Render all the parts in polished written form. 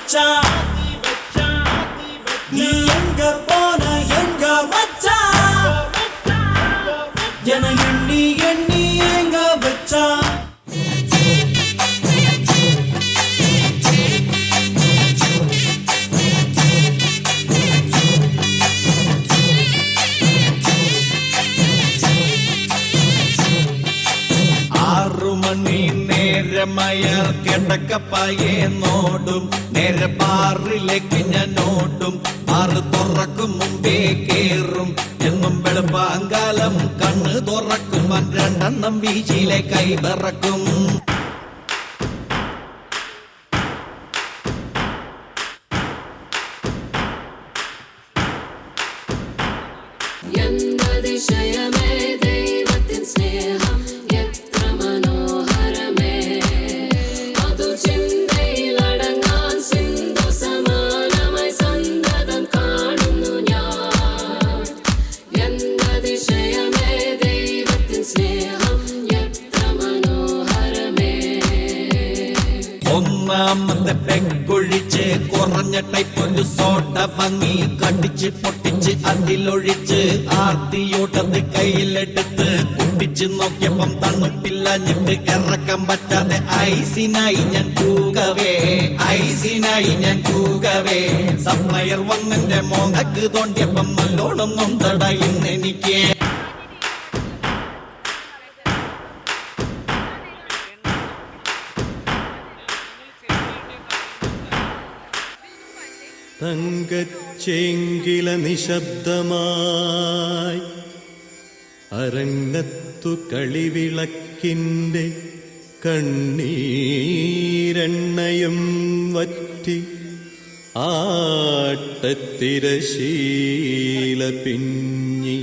வச்சா நீ எங்க போன எங்க வச்சா என எண்ணி எண்ணி எங்க வச்சா നേരമയർ കിടക്കപ്പായെ നോടും നേരെ ബാറിലേക്ക് ഞാൻ ഓടും ബാറ് തുറക്കും മുമ്പേ കേറും എന്നും വെളുപ്പാങ്കാലം കണ്ണ് തുറക്കും രണ്ടെണ്ണം വീശിലെ കൈ വിറക്കും ഒന്നാമത്തെ പെങ്കൊഴിച്ച് കുറഞ്ഞ ടൈപ്പൊരു സോഡ ഭംഗി കടിച്ച് പൊട്ടിച്ച് അതിലൊഴിച്ച് ആർത്തിയോട്ടത് കയ്യിലെടുത്ത് കുടിച്ച് നോക്കിയപ്പം തണുപ്പില്ലഞ്ഞിട്ട് ഇറക്കാൻ പറ്റാതെ ഐസിനായി ഞാൻ കൂകവേ സപ്ലയർ വന്നെന്റെ മോങ്ങക്ക് തോണ്ടിയപ്പം നല്ലോണം നൊന്തടയുന്നെനിക്ക് തങ്കച്ചെങ്കില നിശബ്ദമായി അരങ്ങത്തു കളിവിളക്കിൻ്റെ കണ്ണീരെണ്ണയും വറ്റി ആട്ടത്തിരശീല പിഞ്ഞി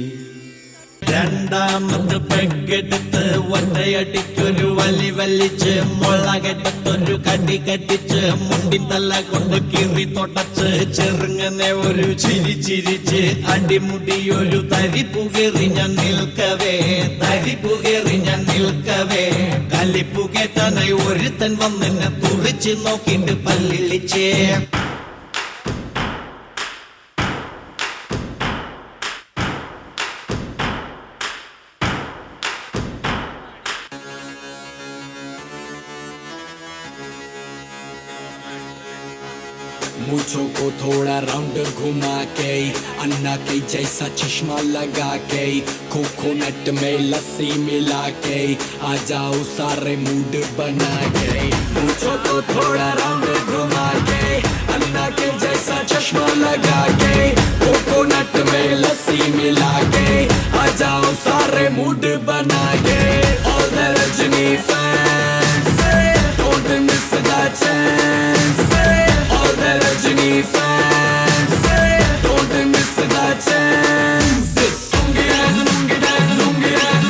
രണ്ടാമത് പെക്കെടുത്ത് ഒറ്റയടിക്കൊരു വലി വലിച്ച് മുളകെടുത്തൊരു കടി കടിച്ച് മുണ്ടിത്തല കൊണ്ട് കീറി തൊടച്ച് ചെറുങ്ങനെ ഒരു ചിരിച്ച് അടിമുടിയൊരു തരിപ്പുകേറി ഞാൻ നിൽക്കവേ കലിപ്പുകേറ്റാനായി ഒരുത്തൻ വന്നെന്നെ തുറിച്ച് നോക്കിയിട്ട് പല്ലിളിച്ചേ मूछों को थोड़ा राउंड घुमा के अन्ना के जैसा चश्मा लगा के कोकोनट में लस्सी मिला के आ जाओ सारे मूड बना के मूछों को थोड़ा राउंड घुमा के अन्ना के जैसा चश्मा लगा के कोकोनट में लस्सी मिला के आ जाओ सारे मूड बना के All the Rajini fans don't miss the chance Rajini fans don't miss the chance Lungi dance, lungi dance, lungi dance,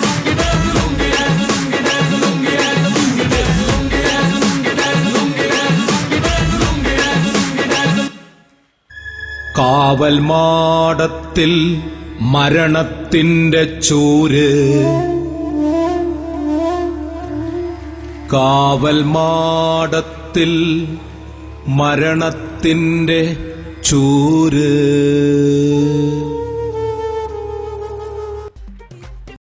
lungi dance, lungi dance, lungi dance, lungi dance, lungi dance, lungi dance, lungi dance, lungi dance, lungi dance, lungi dance. കാവൽ മാടത്തിൽ മരണത്തിന്റെ ചൂര് കാവൽ മാടത്തിൽ മരണത്തിന്റെ ചൂര്